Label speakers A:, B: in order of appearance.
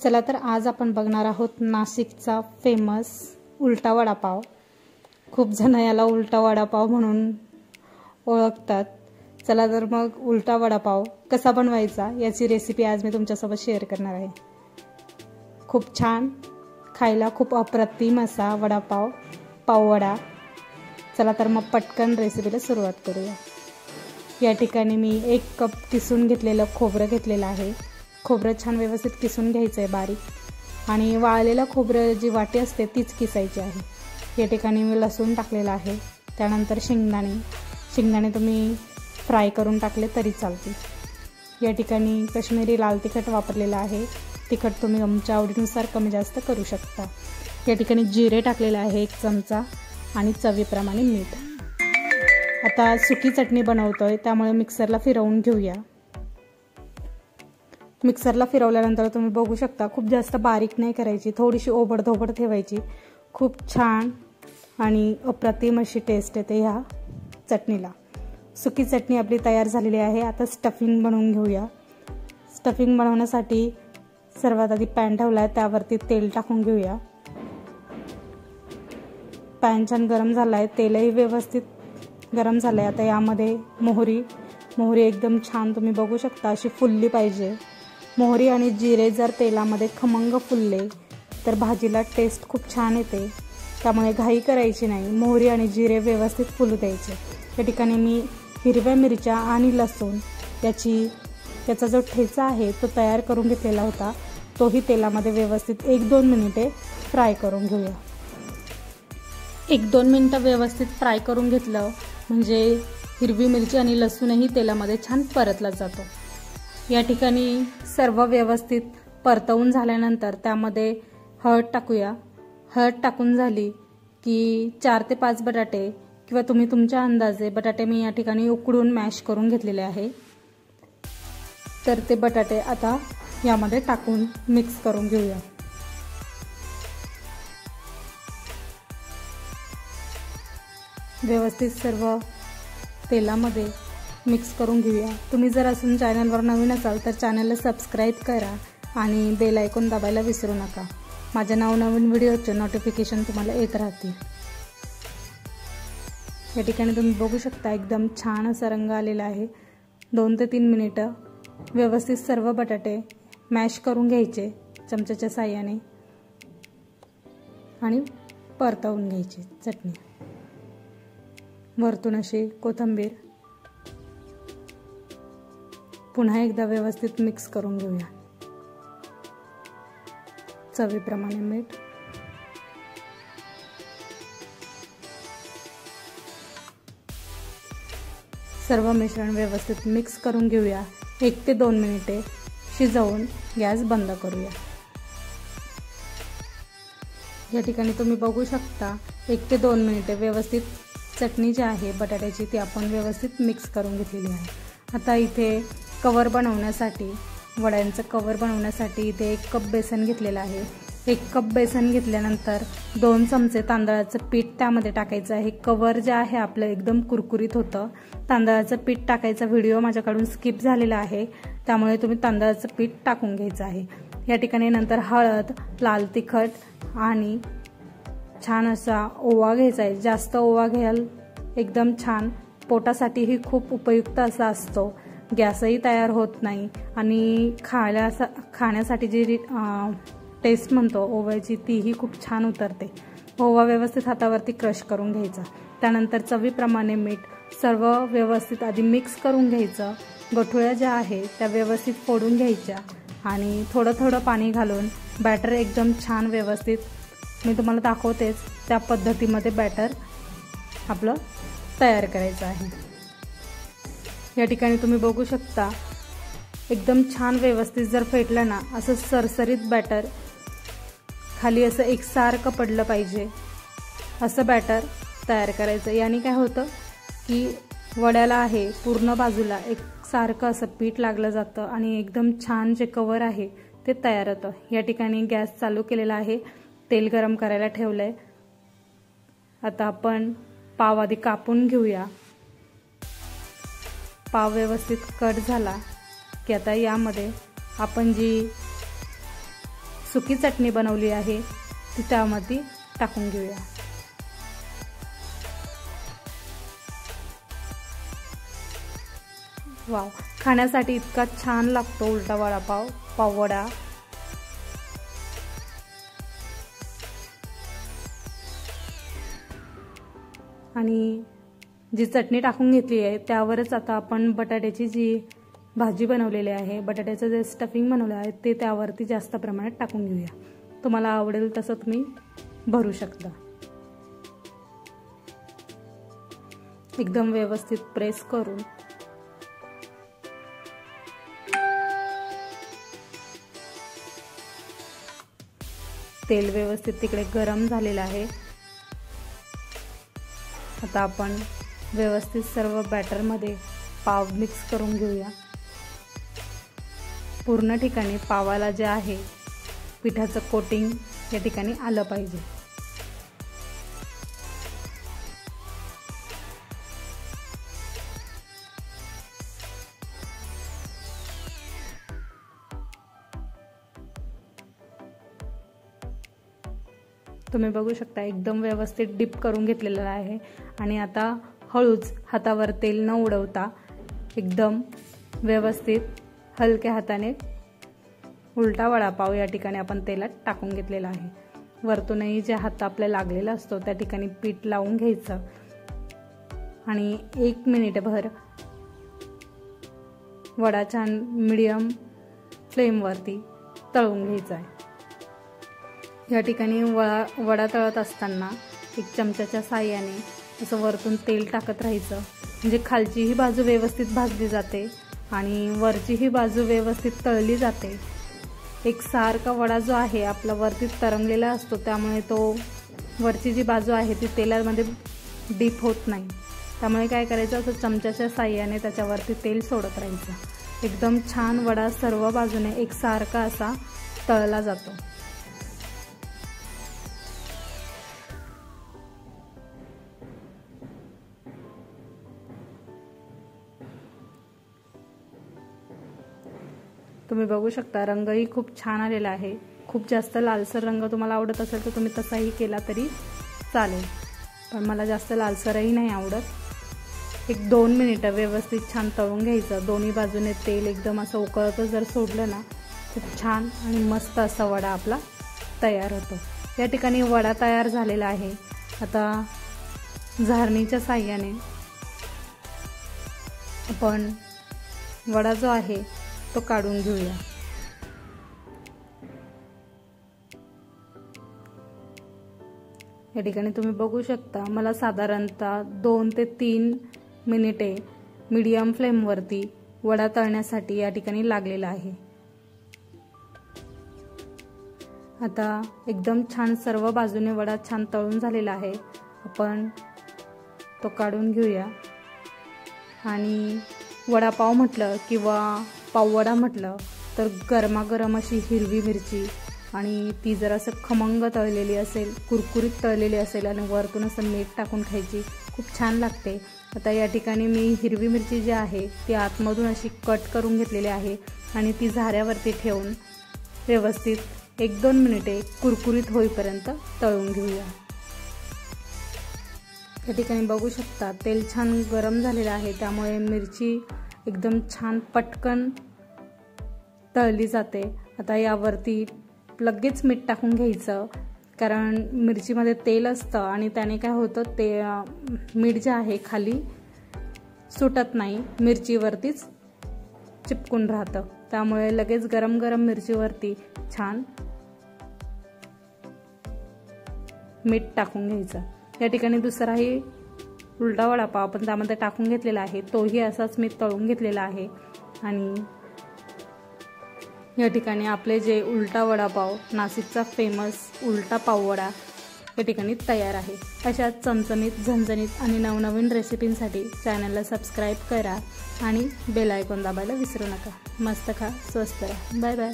A: चला तर आज आपण बघणार आहोत नाशिकचा फेमस उलटा वडापाव। खूप जण याला उलटा वडापाव म्हणून ओळखतात। चला तर मग उलटा वडापाव कसा बनवायचा याची रेसिपी आज मी तुमच्यासोबत शेअर करणार आहे। खूप छान, खायला खूप अप्रतिम असा वडापाव, पाववडा। चला तर मग पटकन रेसिपीला सुरुवात करूया। या ठिकाणी मी 1 कप किसून घेतलेलं खोबरं घेतलेलं आहे। खोबरं छान व्यवस्थित किसून घ्यायचं आहे बारीक, आणि वाळलेलं खोबरं जी वाटी असते तीच किसायची आहे। या ठिकाणी मी लसूण टाकलेला आहे, त्यानंतर शेंगदाणे तुम्ही फ्राय करून टाकले तरी चालतील। या ठिकाणी काश्मीरी लाल तिखट वापरलेलं आहे। तिखट तुम्ही तुमच्या आवडीनुसार कमी जास्त करू शकता। या ठिकाणी जिरे टाकलेले आहे 1 चमचा आणि चवीप्रमाणे मीठ। आता सुकी चटणी बनवतोय त्यामुळे मिक्सरला फिरवून घेऊया। मिक्सरला फिरवल्यानंतर तुम्ही बघू शकता खूप जास्त बारीक नाही करायची, थोडीशी ओबडधोबड ठेवायची। खूप छान आणि अप्रतिम अशी टेस्ट येते ह्या चटणीला। सुकी चटणी आपली तयार झालेली आहे। आता स्टफिंग बनवून घेऊया। स्टफिंग बनवण्यासाठी सर्वात आधी पॅन ठेवला आहे, त्यावरती तेल टाकून घेऊया। पॅन छान गरम झाला आहे, तेलही व्यवस्थित गरम झालं आहे। आता यामध्ये मोहरी एकदम छान तुम्ही बघू शकता अशी फुलली पाहिजे। मोहरी आणि जिरे जर तेलामध्ये खमंग फुलले तर भाजीला टेस्ट खूप छान येते, त्यामुळे घाई करायची नाही। मोहरी आणि जिरे व्यवस्थित फुलू द्यायचे। या ठिकाणी मी हिरव्या मिरच्या आणि लसूण त्याचा जो ठेचा आहे तो तयार करून घेतलेला होता, तोही तेलामध्ये व्यवस्थित 1-2 मिनिटे फ्राय करून घेऊया। 1-2 मिनिटं व्यवस्थित फ्राय करून घेतलं म्हणजे हिरवी मिरची आणि लसूणही तेलामध्ये छान परतला जातो। या ठिकाणी सर्व व्यवस्थित परतवून झाल्यानंतर त्यामध्ये हळद टाकूया। हळद टाकून झाली की 4 ते 5 बटाटे किंवा तुम्ही तुमच्या अंदाजे बटाटे मी या ठिकाणी उकडून मॅश करून घेतलेले आहे, तर ते बटाटे आता यामध्ये टाकून मिक्स करून घेऊया। व्यवस्थित सर्व तेलामध्ये मिक्स करून घेऊया। तुम्ही जर अजून चॅनलवर नवीन असाल तर चॅनलला सबस्क्राईब करा आणि बेल आयकॉन दाबायला विसरू नका। माझ्या नवनवीन व्हिडिओचे नोटिफिकेशन तुम्हाला येत राहतील। या ठिकाणी तुम्ही बघू शकता एकदम छान असा रंग आलेला आहे। 2 ते 3 मिनिटं व्यवस्थित सर्व बटाटे मॅश करून घ्यायचे चमच्याच्या साहाय्याने आणि परतवून घ्यायची चटणी। वरतून अशी कोथिंबीर पुन्हा एकदा व्यवस्थित मिक्स करून घेऊया। चवीप्रमाणे मीठ, सर्व मिश्रण व्यवस्थित मिक्स करून घेऊया। 1 ते 2 मिनिटे शिजवून गॅस बंद करूया। या ठिकाणी तुम्ही बघू शकता 1 ते 2 मिनिटे व्यवस्थित चटणी जी आहे बटाट्याची ती आपण व्यवस्थित मिक्स करून घेतलेली आहे। आता इथे कवर बनवण्यासाठी, वड्यांचं कवर बनवण्यासाठी इथे 1 कप बेसन घेतलेलं आहे। 1 कप बेसन घेतल्यानंतर 2 चमचे तांदळाचं पीठ त्यामध्ये टाकायचं आहे। कवर जे आहे आपलं एकदम कुरकुरीत होतं। तांदळाचं पीठ टाकायचा व्हिडिओ माझ्याकडून स्किप झालेला आहे, त्यामुळे तुम्ही तांदळाचं पीठ टाकून घ्यायचं आहे। या ठिकाणी नंतर हळद, लाल तिखट आणि छान असा ओवा घ्यायचा आहे। जास्त ओवा घ्याल एकदम छान, पोटासाठीही खूप उपयुक्त असा असतो। गॅसही तयार होत नाही आणि खाण्यासाठी जी टेस्ट म्हणतो ओव्याची तीही खूप छान उतरते। ओवा व्यवस्थित हातावरती क्रश करून घ्यायचा, त्यानंतर चवीप्रमाणे मीठ, सर्व व्यवस्थित आधी मिक्स करून घ्यायचं। गठुळ्या ज्या आहे त्या व्यवस्थित फोडून घ्यायच्या आणि थोडं पाणी घालून बॅटर एकदम छान व्यवस्थित मी तुम्हाला दाखवतेच त्या पद्धतीमध्ये बॅटर आपलं तयार करायचं आहे। या ठिकाणी तुम्ही बघू शकता एकदम छान व्यवस्थित जर फेटलं ना असं सरसरीत बॅटर खाली असं एकसारखं पडलं पाहिजे, असं बॅटर तयार करायचं। याने काय होतं की वड्याला आहे पूर्ण बाजूला एकसारखं असं पीठ लागलं जातं आणि एकदम छान जे कवर आहे ते तयार होतं। या ठिकाणी गॅस चालू केलेला आहे, तेल गरम करायला ठेवलंय। आता आपण पाव आधी कापून घेऊया। पाव व्यवस्थित कट झाला की आता यामध्ये आपण जी सुकी चटणी बनवली आहे ती त्यामध्ये टाकून घेऊया। वाव, खाण्यासाठी इतका छान लागतो उलटा वडापाव, पाववडा। आणि जी चटणी टाकून घेतली आहे त्यावरच आता आपण बटाट्याची जी भाजी बनवलेली आहे, बटाट्याचं जे स्टफिंग बनवलं आहे ते त्यावरती जास्त प्रमाणात टाकून घेऊया। तुम्हाला आवडेल तसं तुम्ही भरू शकता। एकदम व्यवस्थित प्रेस करून तेल व्यवस्थित तिकडे गरम झालेलं आहे। आता आपण व्यवस्थित सर्व बॅटरमध्ये पाव मिक्स करून घेऊया। पूर्ण ठिकाणी पावाला जे आहे पिठाचं कोटिंग या ठिकाणी आलं पाहिजे। तुम्ही बघू शकता एकदम व्यवस्थित डिप करून घेतलेलं आहे। आणि आता हळूच हातावर तेल न उडवता एकदम व्यवस्थित हलक्या हाताने उलटा वडापाव या ठिकाणी आपण तेलात टाकून घेतलेला आहे। वरतूनही जे हात आपल्या लागलेला असतो त्या ठिकाणी पीठ लावून घ्यायचं आणि 1 मिनिटभर वडा छान मीडियम फ्लेमवरती तळून घ्यायचा आहे। या ठिकाणी वडा तळत असताना एक चमच्याच्या साहाय्याने असं वरतून तेल टाकत राहायचं, म्हणजे खालचीही बाजू व्यवस्थित भाजली जाते आणि वरचीही बाजू व्यवस्थित तळली जाते। एक सारखा वडा जो आहे आपला वरती तरंगलेला असतो, त्यामुळे तो वरची जी बाजू आहे ती तेलामध्ये डीप होत नाही। त्यामुळे काय करायचं, असं चमच्याच्या साहाय्याने त्याच्यावरती तेल सोडत राहायचं। एकदम छान वडा सर्व बाजूने एकसारखा असा तळला जातो। तुम्ही बघू शकता रंगही खूप छान आलेला आहे। खूप जास्त लालसर रंग तुम्हाला आवडत असेल तर तुम्ही तसाही केला तरी चालेल, पण मला जास्त लालसरही नाही आवडत। 1-2 मिनिटं व्यवस्थित छान तळून घ्यायचं। दोन्ही बाजूने तेल एकदम असं उकळतं जर सोडलं ना, खूप छान आणि मस्त असा वडा आपला तयार होतो। या ठिकाणी वडा तयार झालेला आहे। आता झारणीच्या साहाय्याने आपण वडा जो आहे तो काढून घेऊया। या ठिकाणी तुम्ही बघू शकता मला साधारणतः 2 ते 3 मिनिटे मीडियम फ्लेमवरती वडा तळण्यासाठी या ठिकाणी लागलेला आहे। आता एकदम छान सर्व बाजूने वडा छान तळून झालेला आहे। आपण तो काढून घेऊया आणि वडापाव म्हटलं किंवा पाववडा म्हटलं तर गरमागरम अशी हिरवी मिरची आणि ती जर असं खमंग तळलेली असेल, कुरकुरीत तळलेली असेल आणि वरतून असं मीठ टाकून खायची खूप छान लागते। आता या ठिकाणी मी हिरवी मिरची जी आहे ती आतमधून अशी कट करून घेतलेली आहे आणि ती झाऱ्यावरती ठेवून व्यवस्थित 1-2 मिनिटे कुरकुरीत होईपर्यंत तळून घेऊया। या ठिकाणी बघू शकता तेल छान गरम झालेलं आहे, त्यामुळे मिरची एकदम छान पटकन तळली जाते। आता यावरती लगेच मीठ टाकून घ्यायचं, कारण मिरचीमध्ये तेल असतं आणि त्याने काय होतं ते मीठ जे आहे खाली सुटत नाही, मिरचीवरतीच चिपकून राहतं। त्यामुळे लगेच गरम गरम मिरचीवरती छान मीठ टाकून घ्यायचं। या ठिकाणी दुसराही उलटा वडापाव आपण त्यामध्ये टाकून घेतलेला आहे, तोही असाच मी तळून घेतलेला आहे। आणि या ठिकाणी आपले जे उलटा वडापाव, नाशिकचा फेमस उलटा पाववडा या ठिकाणी तयार आहे। अशा चमचमीत, झणझणीत आणि नवनवीन रेसिपींसाठी चॅनलला सबस्क्राईब करा आणि बेल आयकॉन दाबायला विसरू नका। मस्त खा, स्वस्त राहा। Bye bye.